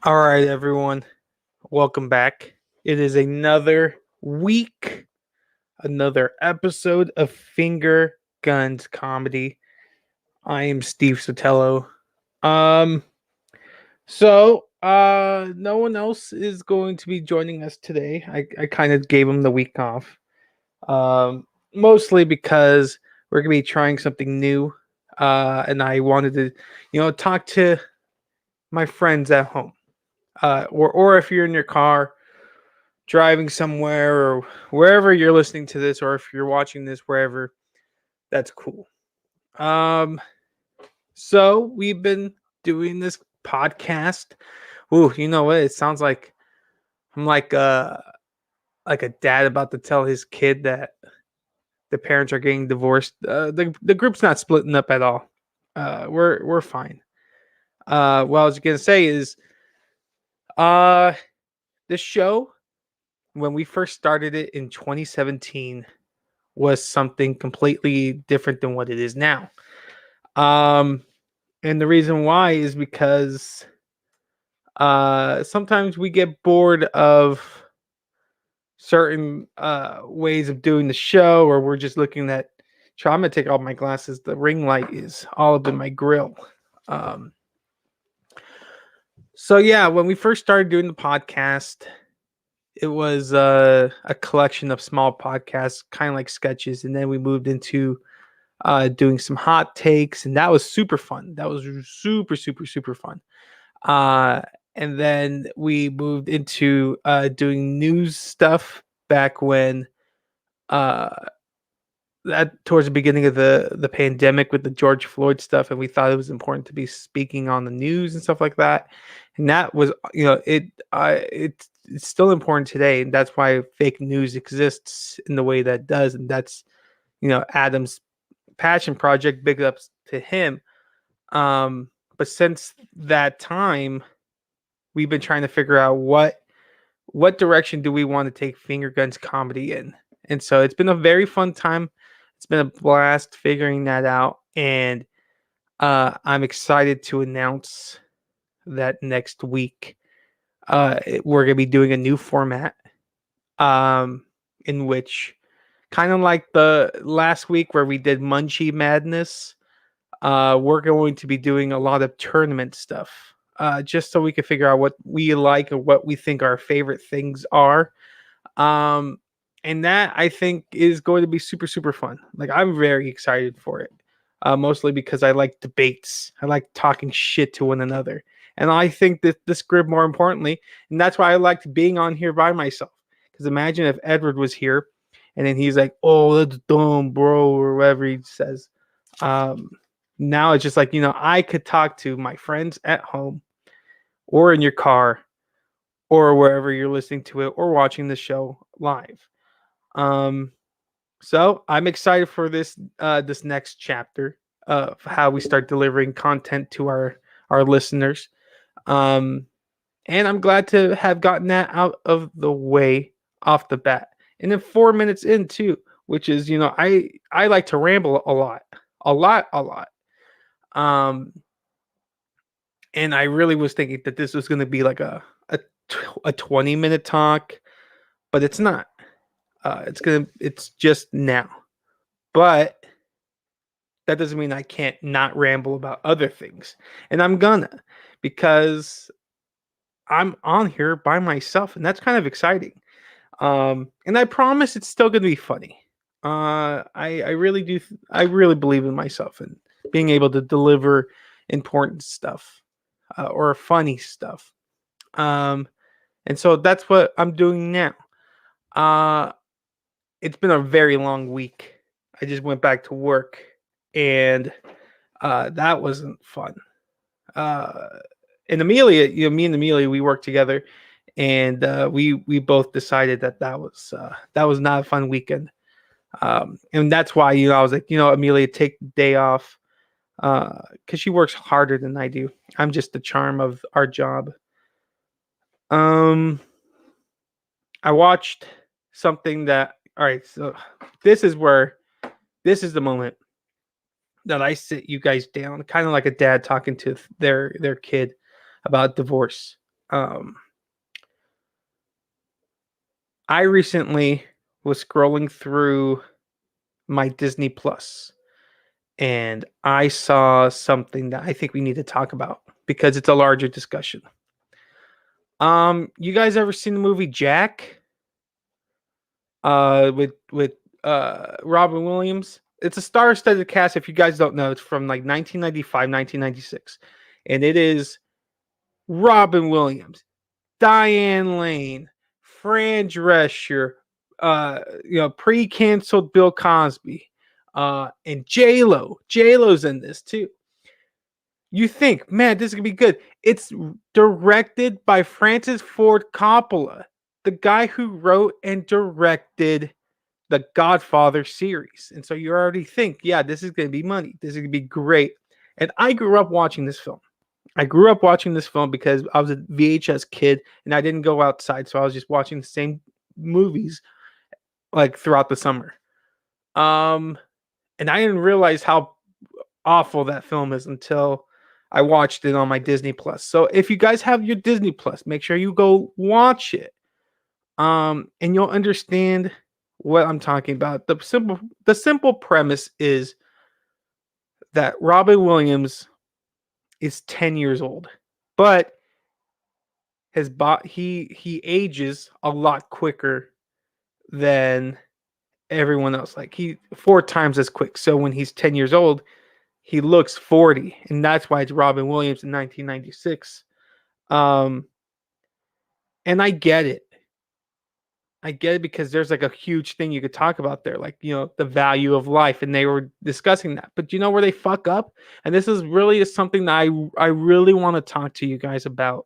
All right, everyone. Welcome back. It is another week, another episode of Finger Guns Comedy. I am Steve Sotelo. Um, no one else is going to be joining us today. I kind of gave him the week off. Mostly because we're gonna be trying something new. And I wanted to, talk to my friends at home. Or if you're in your car driving somewhere or wherever you're listening to this, or if you're watching this wherever, that's cool. Um, so we've been doing this podcast. Ooh, you know what? It sounds like I'm like a dad about to tell his kid that the parents are getting divorced. The group's not splitting up at all. We're fine. What I was gonna say is, uh, this show when we first started it in 2017 was something completely different than what it is now. Um, and the reason why is because sometimes we get bored of certain ways of doing the show, or we're just looking at. I'm gonna take off my glasses. The ring light is all up in my grill. Um, so yeah, when we first started doing the podcast, it was a collection of small podcasts, kind of like sketches, and then we moved into doing some hot takes, and that was super fun. That was super fun. Uh, and then we moved into doing news stuff back when uh, that towards the beginning of the pandemic with the George Floyd stuff, and we thought it was important to be speaking on the news and stuff like that. And that was, it's still important today, and that's why fake news exists in the way that does, and that's Adam's passion project. Big ups to him. But since that time, we've been trying to figure out what direction do we want to take Finger Guns comedy in. And so it's been a very fun time. It's been a blast figuring that out, and I'm excited to announce that next week we're gonna be doing a new format, um, in which kind of like the last week where we did Munchie Madness. We're going to be doing a lot of tournament stuff, just so we can figure out what we like or what we think our favorite things are. Um, and that I think is going to be super fun. Like I'm very excited for it, mostly because I like debates. I like talking shit to one another, and I think that this group more importantly, and that's why I liked being on here by myself. Because imagine if Edward was here, and then he's like, "Oh, that's dumb, bro," or whatever he says. Um, Now it's just like I could talk to my friends at home, or in your car, or wherever you're listening to it, or watching the show live. Um, so I'm excited for this next chapter of how we start delivering content to our listeners. Um, and I'm glad to have gotten that out of the way off the bat. And then 4 minutes in too, which is I like to ramble a lot. Um, and I really was thinking that this was going to be like a 20-minute talk, but it's not. It's just now. But that doesn't mean I can't not ramble about other things. And I'm gonna, because I'm on here by myself, and that's kind of exciting. And I promise it's still gonna be funny. I really do. I really believe in myself and being able to deliver important stuff, or funny stuff. Um, and so that's what I'm doing now. Uh, it's been a very long week. I just went back to work, and that wasn't fun. Uh, and Amelia, me and Amelia, we worked together, and we both decided that that was not a fun weekend. And that's why I was like, Amelia, take the day off, because she works harder than I do. I'm just the charm of our job. Um, I watched something that. All right, so this is where this is the moment that I sit you guys down, kind of like a dad talking to their kid about divorce. Um, I recently was scrolling through my Disney Plus, and I saw something that I think we need to talk about because it's a larger discussion. You guys ever seen the movie Jack? With Robin Williams. It's a star-studded cast. If you guys don't know, it's from like 1995, 1996, and it is Robin Williams, Diane Lane, Fran Drescher, pre-canceled Bill Cosby, and J Lo. J Lo's in this too. You think, man, this is gonna be good. It's directed by Francis Ford Coppola, the guy who wrote and directed the Godfather series. And so you already think, yeah, this is going to be money. This is going to be great. And I grew up watching this film. I grew up watching this film because I was a VHS kid and I didn't go outside. So I was just watching the same movies like throughout the summer. Um, and I didn't realize how awful that film is until I watched it on my Disney Plus. So if you guys have your Disney Plus, make sure you go watch it. And you'll understand what I'm talking about. The simple premise is that Robin Williams is 10 years old, but he ages a lot quicker than everyone else. Like he 4 times as quick. So when he's 10 years old, he looks 40, and that's why it's Robin Williams in 1996. Um, and I get it. I get it because there's like a huge thing you could talk about there, like the value of life, and they were discussing that. But you know where they fuck up, and this is really something that I really want to talk to you guys about.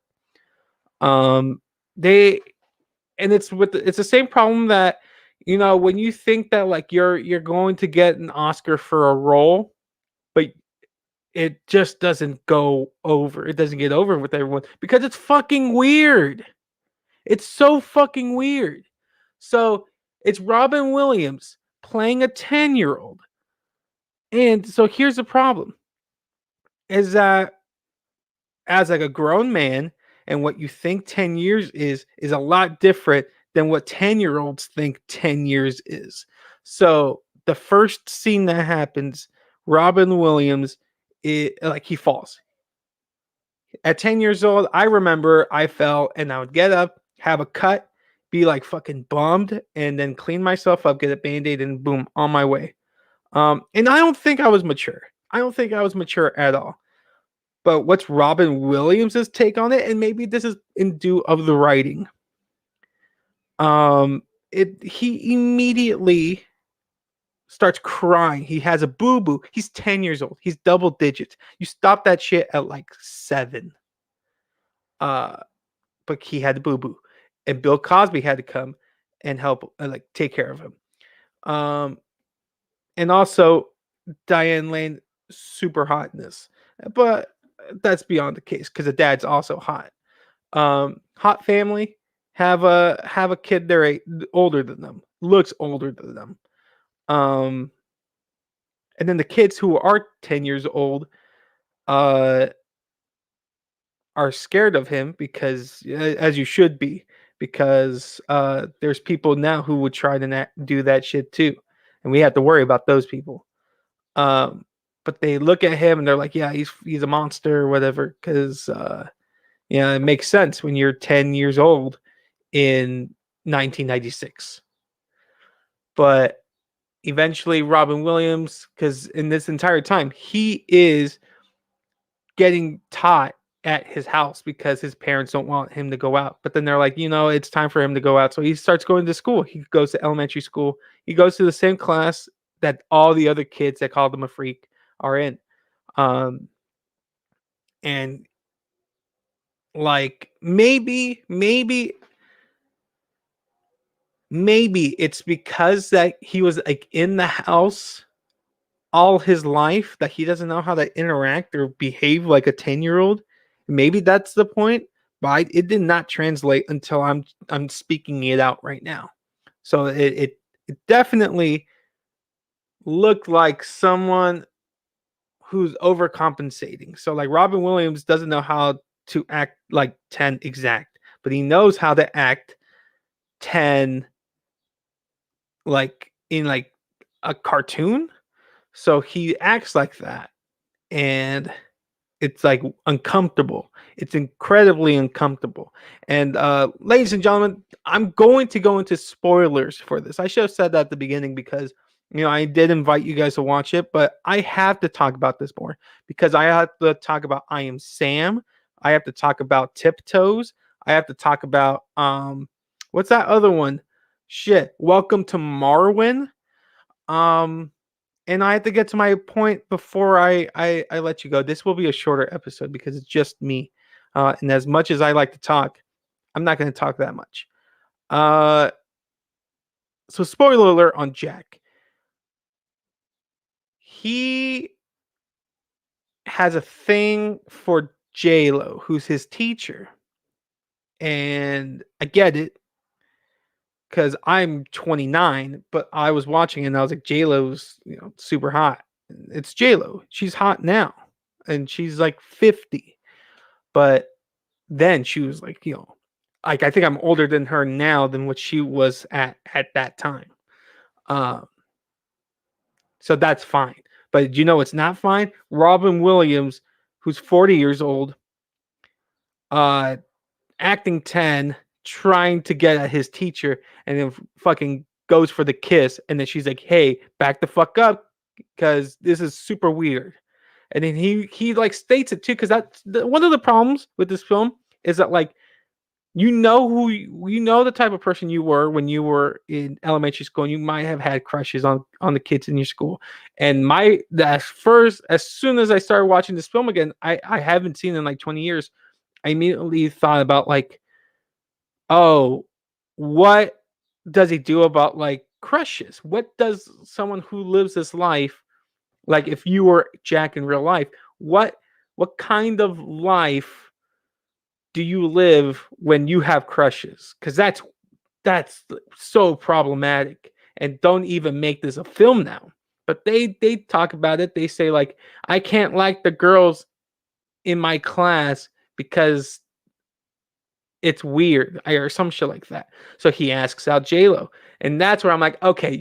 They and it's the same problem that when you think that like you're going to get an Oscar for a role, but it just doesn't go over. It doesn't get over with everyone because it's fucking weird. It's so fucking weird. So it's Robin Williams playing a 10-year-old. And so here's the problem is that as like a grown man, and what you think 10 years is a lot different than what 10-year-olds think 10 years is. So the first scene that happens, Robin Williams, like he falls. At 10 years old, I remember I fell and I would get up, have a cut, be like fucking bummed, and then clean myself up, get a band-aid, and boom, on my way. And I don't think I was mature. I don't think I was mature at all. But what's Robin Williams' take on it? And maybe this is in due of the writing. He immediately starts crying. He has a boo-boo. He's 10 years old. He's double digits. You stop that shit at like 7. But he had the boo-boo. And Bill Cosby had to come and help like take care of him. And also Diane Lane, super hot in this. But that's beyond the case because the dad's also hot. Hot family, have a kid they're older than them, looks older than them. And then the kids who are 10 years old are scared of him because as you should be, because there's people now who would try to do that shit too, and we have to worry about those people. But they look at him and they're like, yeah, he's a monster or whatever, because it makes sense when you're 10 years old in 1996. But eventually Robin Williams, because in this entire time he is getting taught at his house because his parents don't want him to go out. But then they're like, it's time for him to go out. So he starts going to school. He goes to elementary school. He goes to the same class that all the other kids that called him a freak are in. And like maybe it's because that he was like in the house all his life that he doesn't know how to interact or behave like a 10-year-old. Maybe that's the point, but it did not translate until I'm speaking it out right now. So it definitely looked like someone who's overcompensating. So like Robin Williams doesn't know how to act like 10 exact, but he knows how to act 10 like in like a cartoon. So he acts like that. And it's like uncomfortable. It's incredibly uncomfortable. And ladies and gentlemen, I'm going to go into spoilers for this. I should have said that at the beginning because I did invite you guys to watch it, but I have to talk about this more because I have to talk about I Am Sam. I have to talk about Tiptoes. I have to talk about what's that other one? Shit. Welcome to Marwin. Um and I have to get to my point before I let you go. This will be a shorter episode because it's just me. And as much as I like to talk, I'm not going to talk that much. Uh, so spoiler alert on Jack. He has a thing for J Lo, who's his teacher, and I get it because I'm 29, but I was watching it and I was like, J Lo's super hot. It's J Lo. She's hot now, and she's like 50, but then she was like, like I think I'm older than her now than what she was at that time. Um, so that's fine. But it's not fine? Robin Williams, who's 40 years old, uh, acting 10, trying to get at his teacher, and then fucking goes for the kiss, and then she's like, "Hey, back the fuck up, because this is super weird." And then he like states it too, because that's one of the problems with this film is that like the type of person you were when you were in elementary school, and you might have had crushes on the kids in your school. And as soon as I started watching this film again, I haven't seen it in like 20 years. I immediately thought about like, oh, what does he do about like crushes? What does someone who lives this life, like if you were Jack in real life, what kind of life do you live when you have crushes? Because that's so problematic. And don't even make this a film now. But they talk about it. They say like, I can't like the girls in my class because it's weird or some shit like that. So he asks out J-Lo. And that's where I'm like, okay,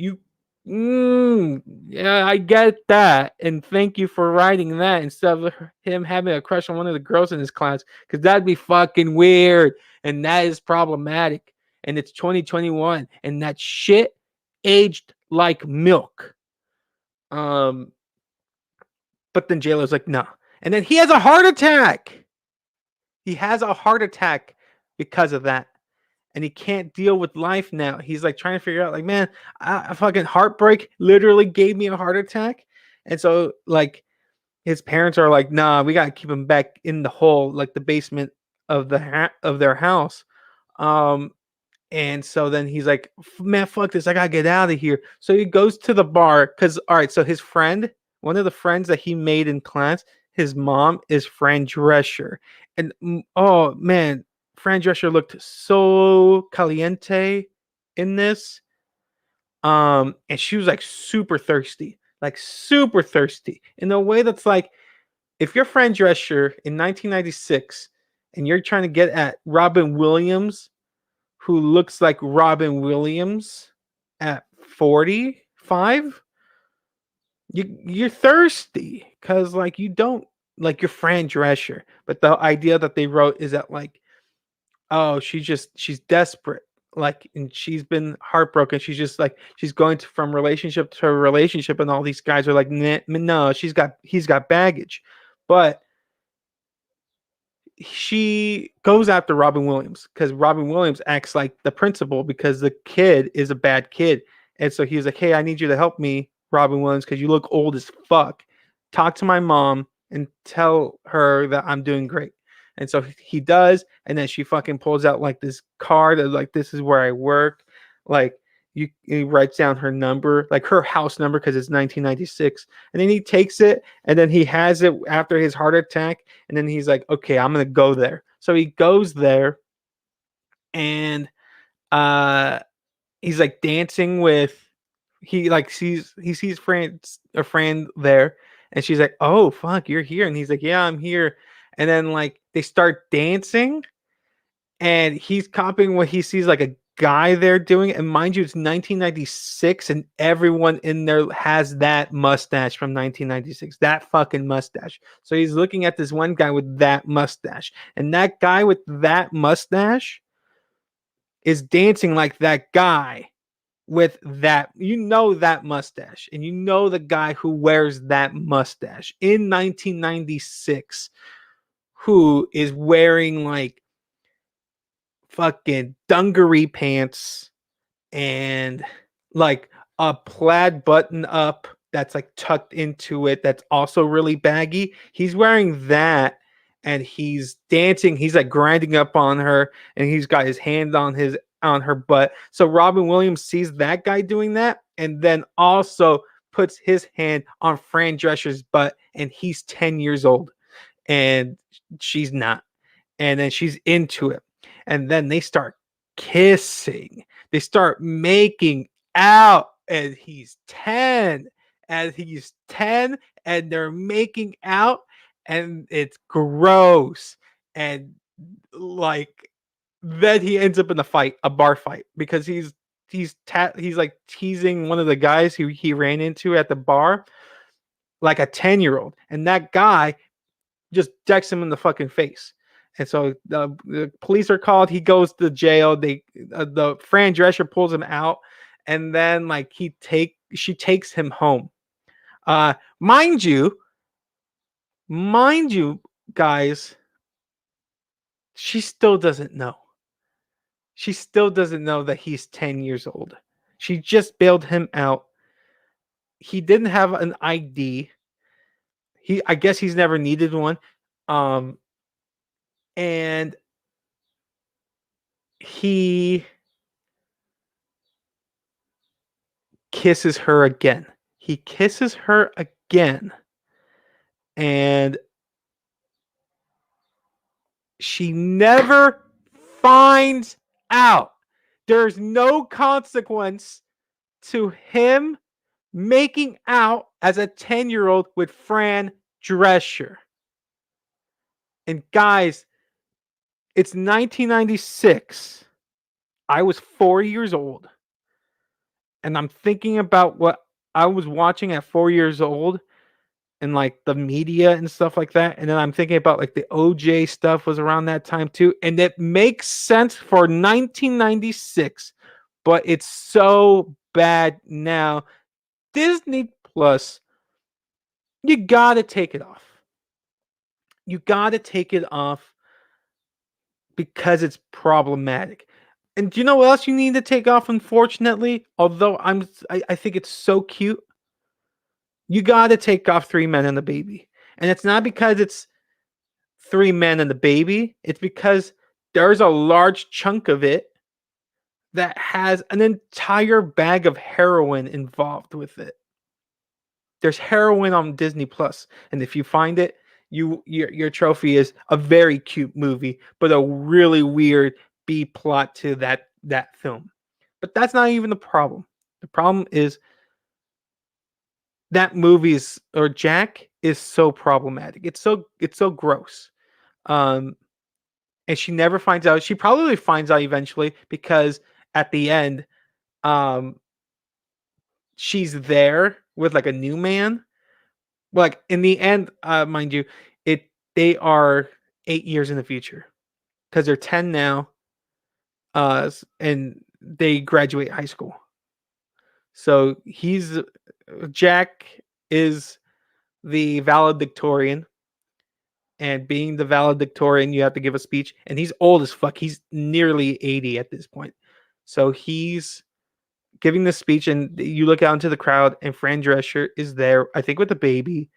yeah, I get that. And thank you for writing that instead of him having a crush on one of the girls in his class, because that'd be fucking weird. And that is problematic. And it's 2021. And that shit aged like milk. Um, but then J-Lo's like, nah. And then he has a heart attack. He has a heart attack because of that. And he can't deal with life now. He's like trying to figure out, like, man, a fucking heartbreak literally gave me a heart attack. And so, like, his parents are like, nah, we gotta keep him back in the hole, like the basement of of their house. Um, and so then he's like, man, fuck this, I gotta get out of here. So he goes to the bar because, all right, so his friend, one of the friends that he made in class, his mom is Fran Drescher, and oh man, Fran Drescher looked so caliente in this. And she was like super thirsty in a way that's like, if you're Fran Drescher in 1996 and you're trying to get at Robin Williams, who looks like Robin Williams at 45, you're thirsty because like you don't like your Fran Drescher. But the idea that they wrote is that like, oh, she's desperate. Like, and she's been heartbroken. She's just like, she's going from relationship to relationship, and all these guys are like, nah, no, he's got baggage. But she goes after Robin Williams because Robin Williams acts like the principal because the kid is a bad kid. And so he's like, hey, I need you to help me, Robin Williams, because you look old as fuck. Talk to my mom and tell her that I'm doing great. And so he does. And then she fucking pulls out like this card of like, this is where I work. Like, he writes down her number, like her house number, because it's 1996. And then he takes it and then he has it after his heart attack. And then he's like, okay, I'm going to go there. So he goes there and uh, he's like dancing with, he sees a friend there. And she's like, "Oh fuck, you're here." And he's like, "Yeah, I'm here." And then like they start dancing, and he's copying what he sees like a guy there doing. And mind you, it's 1996, and everyone in there has that mustache from 1996, that fucking mustache. So he's looking at this one guy with that mustache, and that guy with that mustache is dancing like that guy with that, that mustache, and the guy who wears that mustache in 1996, who is wearing like fucking dungaree pants and like a plaid button up that's like tucked into it that's also really baggy. He's wearing that, and he's dancing. He's like grinding up on her, and he's got his hand on her butt. So Robin Williams sees that guy doing that, and then also puts his hand on Fran Drescher's butt, and he's 10 years old and she's not. And then she's into it. And then they start kissing. They start making out. And he's 10. And he's 10. And they're making out. And it's gross. And like, then he ends up in a bar fight, because he's like teasing one of the guys who he ran into at the bar, like a 10-year-old. And that guy just decks him in the fucking face. And so the police are called. He goes to jail. The Fran Drescher pulls him out, and then like she takes him home. Uh, mind you, mind you, guys, she still doesn't know. She still doesn't know that he's 10 years old. She just bailed him out. He didn't have an ID. I guess he's never needed one. Um, and he kisses her again. He kisses her again, and she never finds out. There's no consequence to him making out as a 10-year-old with Fran Drescher. And guys, it's 1996. I was 4 years old. And I'm thinking about what I was watching at 4 years old, and like the media and stuff like that. And then I'm thinking about like the OJ stuff was around that time too. And it makes sense for 1996, but it's so bad now. Disney Plus, you gotta take it off. You gotta take it off because it's problematic. And do you know what else you need to take off? Unfortunately, although I think it's so cute, you gotta take off Three Men and the Baby. And it's not because it's Three Men and the Baby. It's because there's a large chunk of it that has an entire bag of heroin involved with it. There's heroin on Disney Plus, and if you find it, your trophy is a very cute movie, but a really weird B plot to that film. But that's not even the problem. The problem is that Jack is so problematic. It's so gross. Um, and she never finds out. She probably finds out eventually, because at the end, um, she's there with like a new man. Like in the end, mind you, they are 8 years in the future, because they're 10 now, and they graduate high school. So Jack is the valedictorian, and being the valedictorian, you have to give a speech, and he's old as fuck. He's nearly 80 at this point. So he's giving the speech, and you look out into the crowd, and Fran Drescher is there, I think with a baby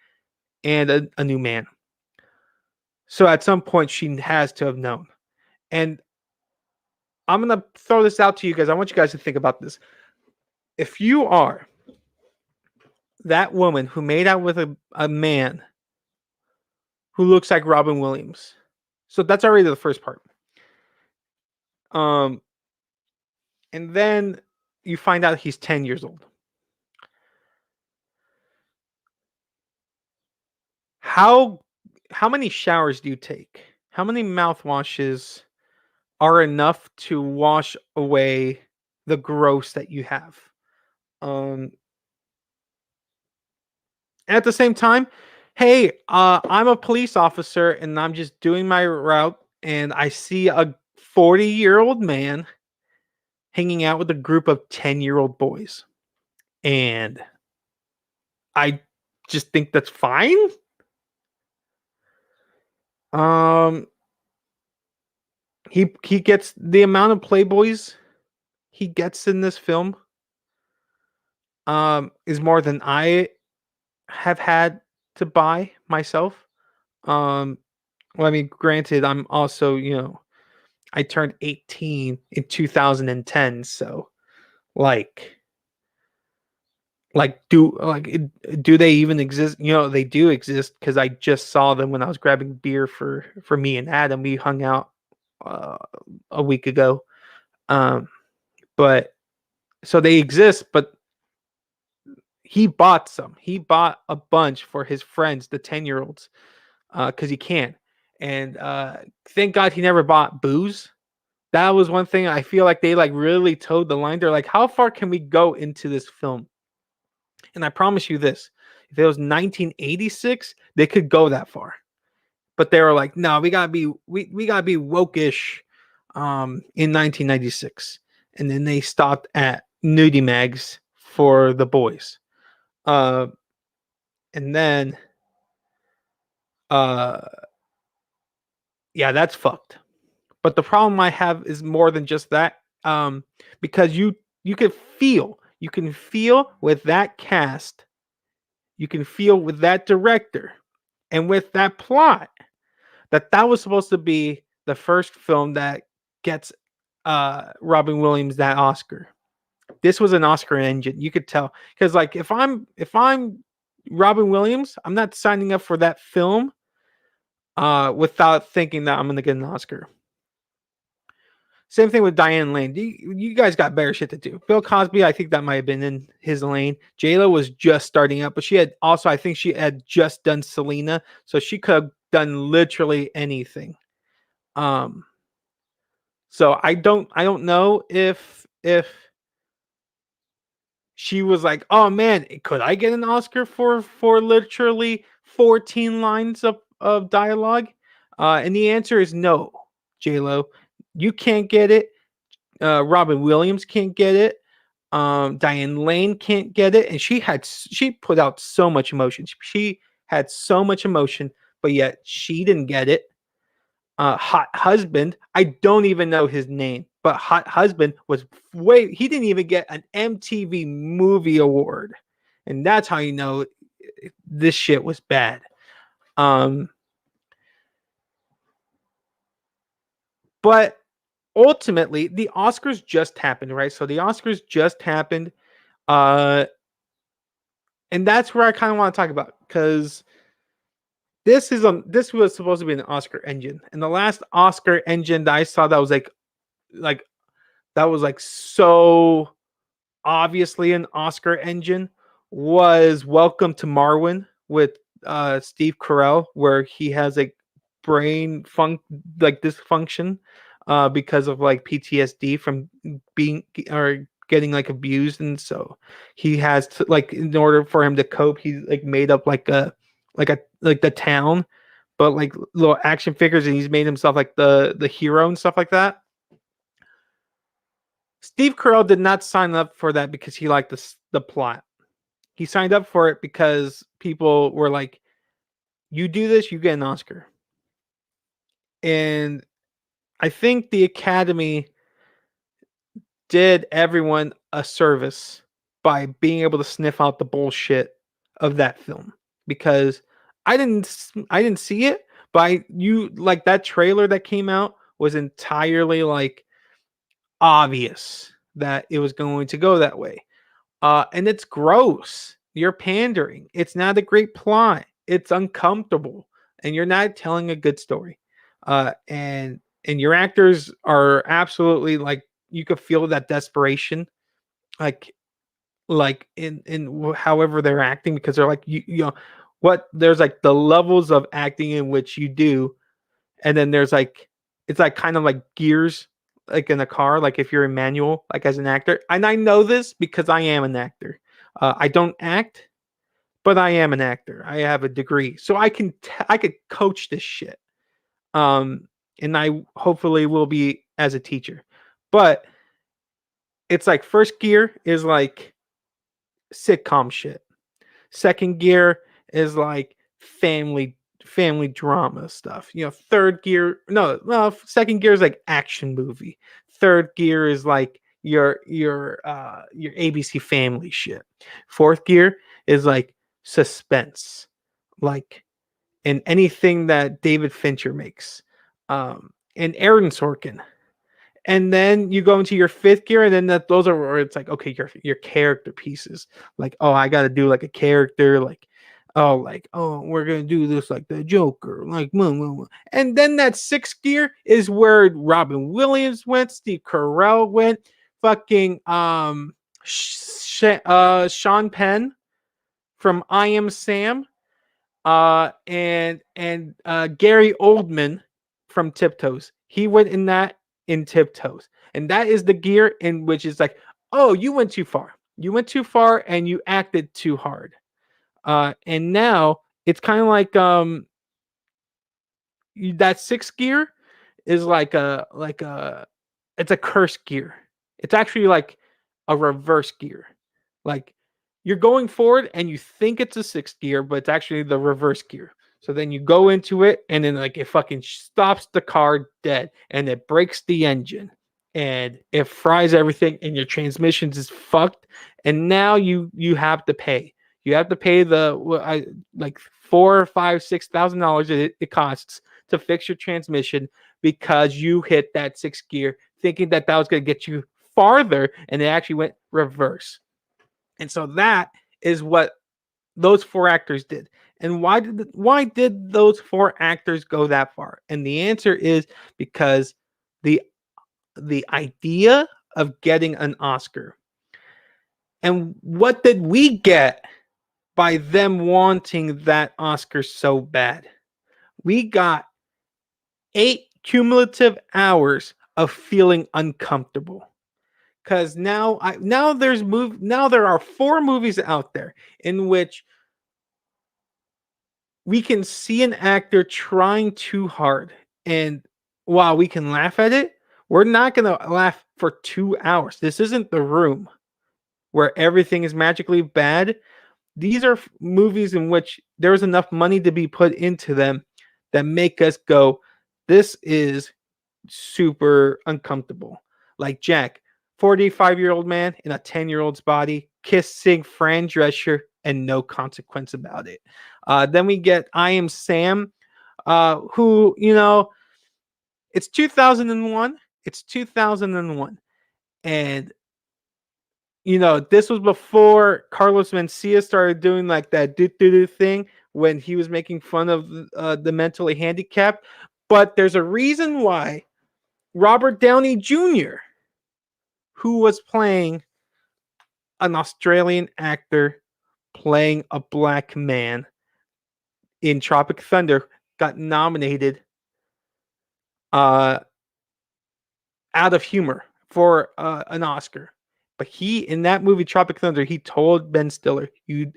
and a new man. So at some point, she has to have known. And I'm going to throw this out to you guys. I want you guys to think about this. If you are that woman who made out with a man who looks like Robin Williams, so that's already the first part. And then you find out he's 10 years old. how how many showers do you take? How many mouthwashes are enough to wash away the gross that you have? Um, at the same time, hey, I'm a police officer and I'm just doing my route, and I see a 40-year-old man hanging out with a group of 10-year-old boys, and I just think that's fine. Um, he gets the amount of playboys he gets in this film is more than I have had to buy myself. Um, well, I mean, granted, I'm also, I turned 18 in 2010, so like do they even exist? They do exist because I just saw them when I was grabbing beer for me and Adam. We hung out uh, a week ago. Um, but so they exist, but he bought some. He bought a bunch for his friends, the 10-year-olds, because he can. And thank God he never bought booze. That was one thing I feel like they like really towed the line. They're like, how far can we go into this film? And I promise you this: if it was 1986, they could go that far. But they were like, no, we gotta be woke-ish in 1996. And then they stopped at nudie mags for the boys. Uh, and then uh, yeah, that's fucked. But the problem I have is more than just that. Because you can feel with that cast, you can feel with that director, and with that plot that was supposed to be the first film that gets Robin Williams that Oscar. This was an Oscar engine. You could tell because like if I'm Robin Williams, I'm not signing up for that film without thinking that I'm gonna get an Oscar. Same thing with Diane Lane. You guys got better shit to do. Bill Cosby, I think that might have been in his lane. JLo was just starting up, but she had also, I think she had just done Selena, so she could have done literally anything. Um, so I don't know if she was like, oh man, could I get an Oscar for literally 14 lines of dialogue? And the answer is no, JLo. You can't get it. Robin Williams can't get it. Diane Lane can't get it, and she put out so much emotion. She had so much emotion, but yet she didn't get it. Hot Husband, I don't even know his name, but Hot Husband was he didn't even get an MTV Movie Award, and that's how you know this shit was bad. Um, but ultimately, the Oscars just happened, right? So the Oscars just happened. Uh, and that's where I kind of want to talk about because this was supposed to be an Oscar engine, and the last Oscar engine that I saw that was like that was like so obviously an Oscar engine was Welcome to Marwen with Steve Carell, where he has like brain dysfunction because of like PTSD from being or getting like abused, and so he has to like in order for him to cope, he like made up like the town, but like little action figures, and he's made himself like the hero and stuff like that. Steve Carell did not sign up for that because he liked the plot. He signed up for it because people were like, "You do this, you get an Oscar." And I think the Academy did everyone a service by being able to sniff out the bullshit of that film because I didn't see it, but you like that trailer that came out was entirely like obvious that it was going to go that way. And it's gross. You're pandering. It's not a great plot. It's uncomfortable, and you're not telling a good story. And your actors are absolutely like you could feel that desperation, like in however they're acting because they're like you know there's like the levels of acting in which you do, and then there's like it's like kind of like gears like in a car, like if you're a manual, like as an actor. And I know this because I am an actor. I don't act, but I am an actor. I have a degree, so I could coach this shit. Um, and I hopefully will be as a teacher. But it's like first gear is like sitcom shit. Second gear is like family drama stuff. Third gear, no, second gear is like action movie. Third gear is like your ABC family shit. Fourth gear is like suspense, like in anything that David Fincher makes, and Aaron Sorkin. And then you go into your fifth gear, and then those are where it's like, okay, your character pieces. Like, oh, I got to do like a character, like, oh, we're gonna do this like the Joker, like, and then that sixth gear is where Robin Williams went, Steve Carell went, fucking Sean Penn from I Am Sam, and Gary Oldman from Tiptoes. He went in that in Tiptoes, and that is the gear in which is like, oh, you went too far. You went too far, and you acted too hard. And now it's kind of like that sixth gear is like a it's a curse gear. It's actually like a reverse gear. Like you're going forward and you think it's a sixth gear, but it's actually the reverse gear. So then you go into it and then like it fucking stops the car dead and it breaks the engine and it fries everything and your transmissions is fucked. And now you have to pay. You have to pay like $4, $5, $6,000 it costs to fix your transmission because you hit that sixth gear thinking that was going to get you farther and it actually went reverse. And so that is what those four actors did. And why did those four actors go that far? And the answer is because the the idea of getting an Oscar. And what did we get by them wanting that Oscar so bad? We got 8 cumulative hours of feeling uncomfortable. Because now there are 4 movies out there in which we can see an actor trying too hard, and while we can laugh at it, we're not gonna laugh for 2 hours. This isn't The Room where everything is magically bad. These are movies in which there's enough money to be put into them that make us go, this is super uncomfortable. Like Jack, 45-year-old man in a 10-year-old's body, kissing Fran Drescher and no consequence about it. Then we get I Am Sam, who, it's 2001. It's 2001. And, this was before Carlos Mencia started doing like that do thing when he was making fun of the mentally handicapped. But there's a reason why Robert Downey Jr., who was playing an Australian actor playing a black man in Tropic Thunder, got nominated out of humor for an Oscar. But he, in that movie Tropic Thunder, he told Ben Stiller, "You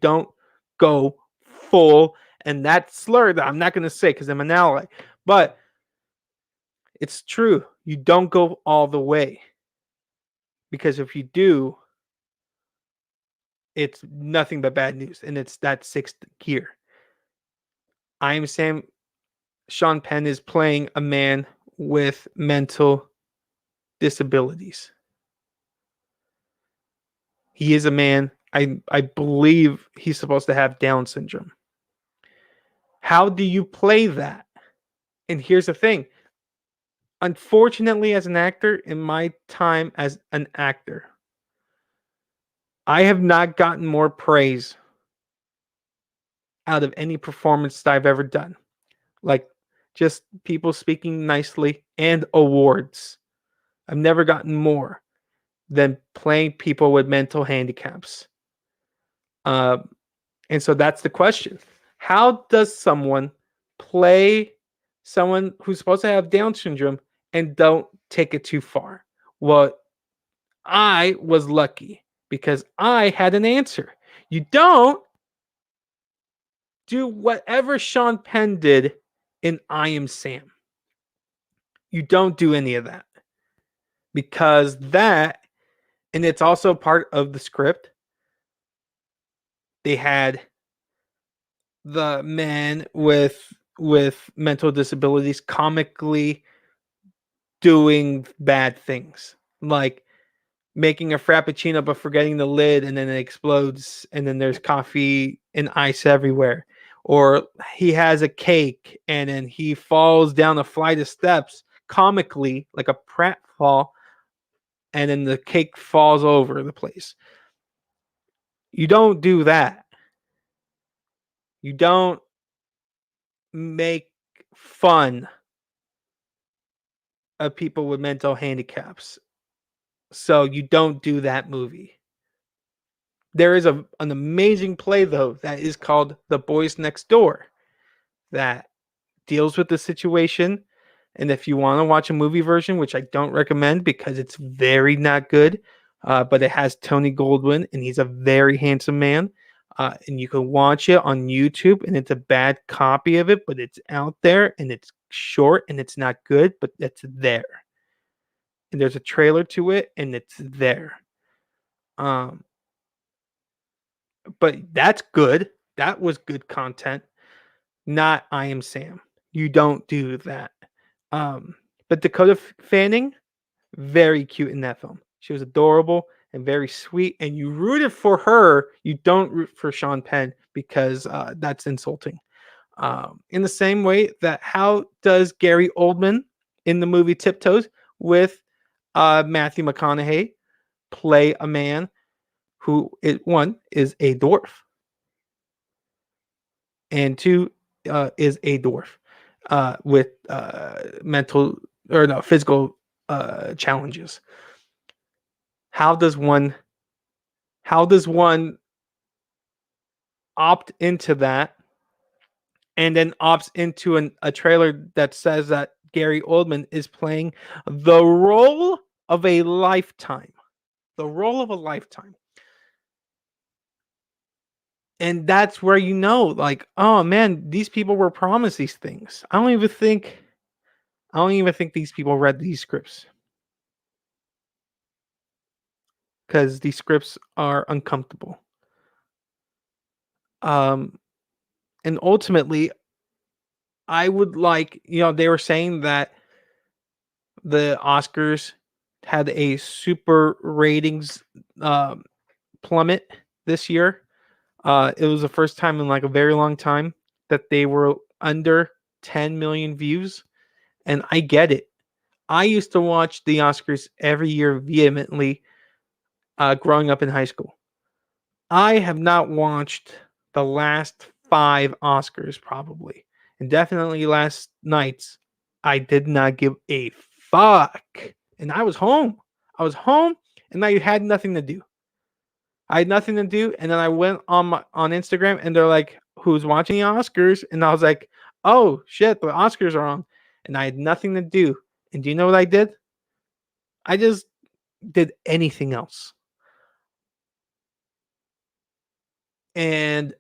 don't go full." And that slur that I'm not going to say because I'm an ally, but it's true. You don't go all the way. Because if you do, it's nothing but bad news. And it's that sixth gear. I Am Sam. Sean Penn is playing a man with mental disabilities. He is a man. I believe he's supposed to have Down syndrome. How do you play that? And here's the thing. Unfortunately, as an actor, in my time as an actor, I have not gotten more praise out of any performance that I've ever done. Like just people speaking nicely and awards. I've never gotten more than playing people with mental handicaps. And so that's the question. How does someone play someone who's supposed to have Down syndrome and don't take it too far? Well, I was lucky because I had an answer. You don't do whatever Sean Penn did in I Am Sam. You don't do any of that because that, and it's also part of the script. They had the men with mental disabilities comically doing bad things, like making a frappuccino but forgetting the lid and then it explodes and then there's coffee and ice everywhere. Or he has a cake and then he falls down a flight of steps comically like a pratfall and then the cake falls over the place. You don't do that. You don't make fun of people with mental handicaps. So you don't do that movie. There is an amazing play though that is called The Boys Next Door that deals with the situation. And if you want to watch a movie version, which I don't recommend because it's very not good, but it has Tony Goldwyn and he's a very handsome man. And you can watch it on YouTube, and it's a bad copy of it, but it's out there and it's short and it's not good, but it's there. And there's a trailer to it, and it's there. Um, but that's good. That was good content. Not I Am Sam. You don't do that. Um, but Dakota Fanning, very cute in that film. She was adorable and very sweet, and you rooted for her. You don't root for Sean Penn because that's insulting. In the same way that how does Gary Oldman in the movie Tiptoes with Matthew McConaughey play a man who one is a dwarf and two is a dwarf with mental or no physical challenges. How does one opt into that and then opts into a trailer that says that Gary Oldman is playing the role of a lifetime, the role of a lifetime. And that's where you know, like, oh man, these people were promised these things. I don't even think these people read these scripts because these scripts are uncomfortable. Um, and ultimately, I would like, they were saying that the Oscars had a super ratings plummet this year. It was the first time in like a very long time that they were under 10 million views. And I get it. I used to watch the Oscars every year vehemently growing up in high school. I have not watched the last 5 Oscars probably. And definitely last night's. I did not give a fuck. And I was home. I was home and I had nothing to do. I had nothing to do, and then I went on Instagram, and they're like, "Who's watching the Oscars?" And I was like, "Oh shit, the Oscars are on," and I had nothing to do. And do you know what I did? I just did anything else, and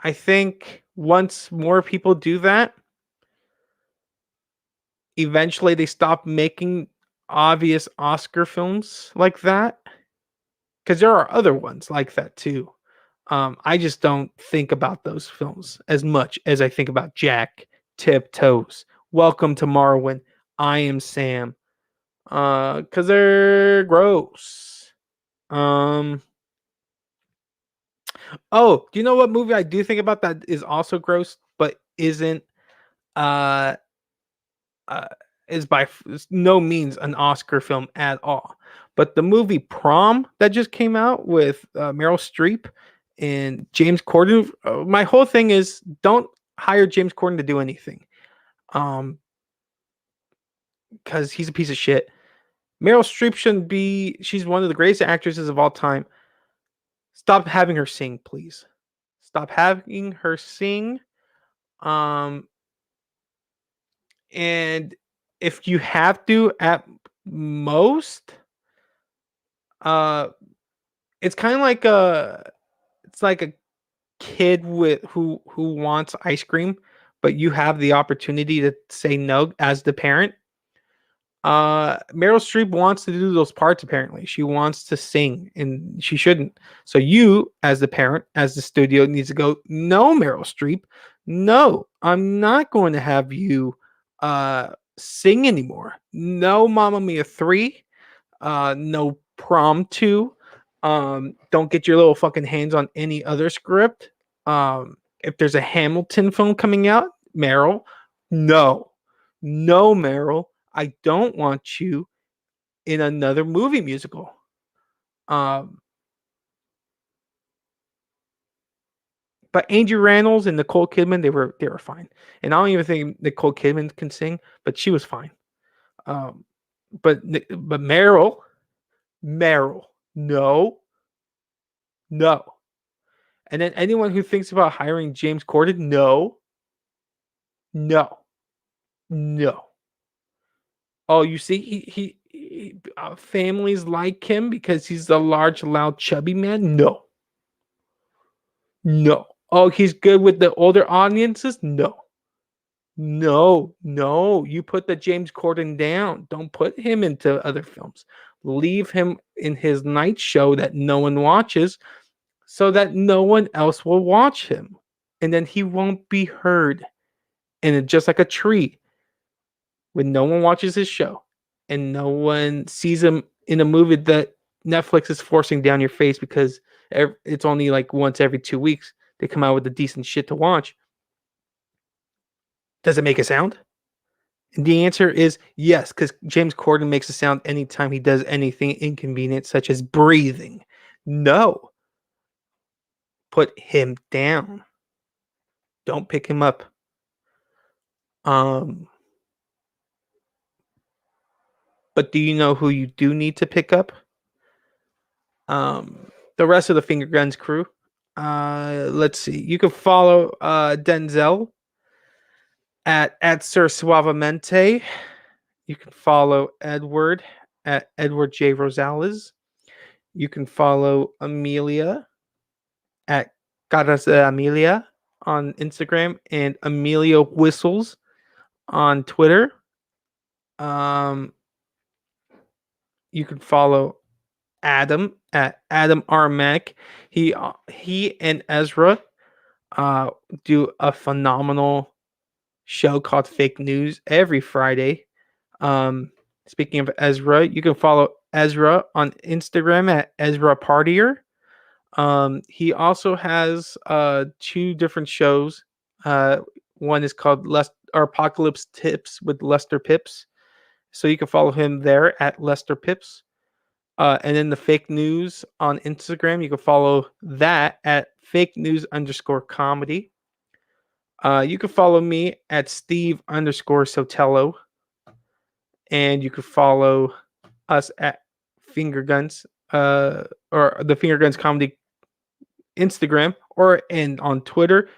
I think once more people do that, eventually they stop making obvious Oscar films like that because there are other ones like that too. I just don't think about those films as much as I think about Jack, Tiptoes, Welcome to Marwin, I Am Sam, because they're gross. Um, oh, do you know what movie I do think about that is also gross, but isn't uh, uh is by no means an Oscar film at all? But the movie Prom that just came out with Meryl Streep and James Corden. My whole thing is don't hire James Corden to do anything, because he's a piece of shit. Meryl Streep shouldn't be. She's one of the greatest actresses of all time. Stop having her sing, please. Stop having her sing. Um, and if you have to, at most, uh, it's kind of like it's like a kid with who wants ice cream, but you have the opportunity to say no as the parent. Meryl Streep wants to do those parts. Apparently, she wants to sing, and she shouldn't. So you, as the parent, as the studio, needs to go. No, Meryl Streep. No, I'm not going to have you sing anymore. No, Mamma Mia 3. No, Prom 2. Don't get your little fucking hands on any other script. If there's a Hamilton film coming out, Meryl, no, no, Meryl, I don't want you in another movie musical. Um, but Andrew Rannells and Nicole Kidman, they were fine. And I don't even think Nicole Kidman can sing, but she was fine. Um, but Meryl, no, no. And then anyone who thinks about hiring James Corden, no, no, no. Oh, you see, families like him because he's a large, loud, chubby man. No, no. Oh, he's good with the older audiences. No, no, no. You put the James Corden down. Don't put him into other films. Leave him in his night show that no one watches, so that no one else will watch him, and then he won't be heard. And it's just like a tree when no one watches his show and no one sees him in a movie that Netflix is forcing down your face because it's only like once every 2 weeks they come out with the decent shit to watch. Does it make a sound? And the answer is yes, because James Corden makes a sound anytime he does anything inconvenient, such as breathing. No, put him down. Don't pick him up. Um, but do you know who you do need to pick up? The rest of the Finger Guns crew. Let's see. You can follow Denzel at Sir Suavemente. You can follow Edward at Edward J. Rosales. You can follow Amelia at Caras de Amelia on Instagram and Amelia Whistles on Twitter. Um, you can follow Adam at Adam Armack. He and Ezra uh, do a phenomenal show called Fake News every Friday. Speaking of Ezra, you can follow Ezra on Instagram at Ezra Partier. He also has two different shows. One is called Apocalypse Tips with Lester Pips. So you can follow him there at Lester Pips. And then the fake news on Instagram, you can follow that at fake news underscore comedy. You can follow me at Steve underscore Sotelo. And you can follow us at Finger Guns, or the Finger Guns Comedy Instagram, or and on Twitter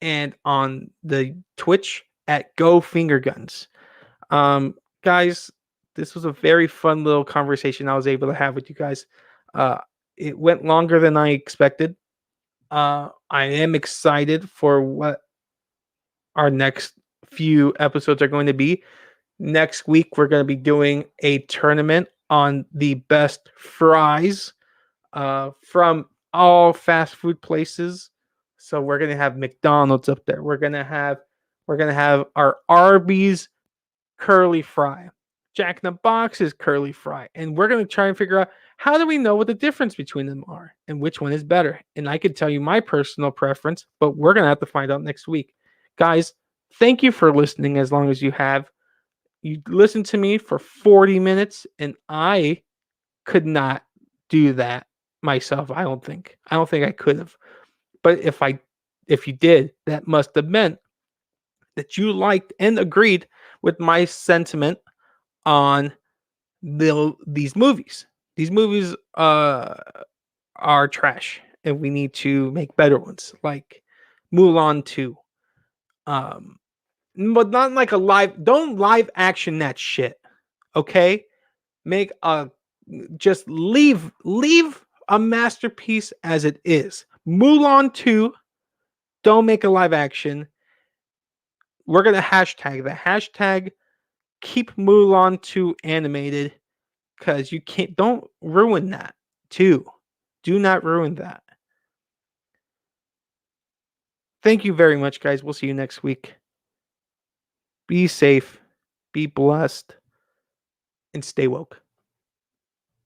and on the Twitch at Go Finger Guns. Guys, this was a very fun little conversation I was able to have with you guys. Uh, it went longer than I expected. I am excited for what our next few episodes are going to be. Next week, we're going to be doing a tournament on the best fries from all fast food places. So we're going to have McDonald's up there. We're gonna have our Arby's curly fry, Jack in the Box's curly fry, and we're going to try and figure out how do we know what the difference between them are and which one is better. And I could tell you my personal preference, but we're going to have to find out next week. Guys, thank you for listening as long as you have. You listened to me for 40 minutes, and I could not do that myself. I don't think. I don't think I could have. But if you did, that must have meant that you liked and agreed with my sentiment on these movies. These movies are trash, and we need to make better ones, like Mulan 2. Um, but not like a live. Don't live action that shit. Okay, make a just leave a masterpiece as it is. Mulan 2. Don't make a live action. We're gonna hashtag the hashtag keep Mulan 2 animated because you can't don't ruin that too. Do not ruin that. Thank you very much, guys. We'll see you next week. Be safe, be blessed, and stay woke.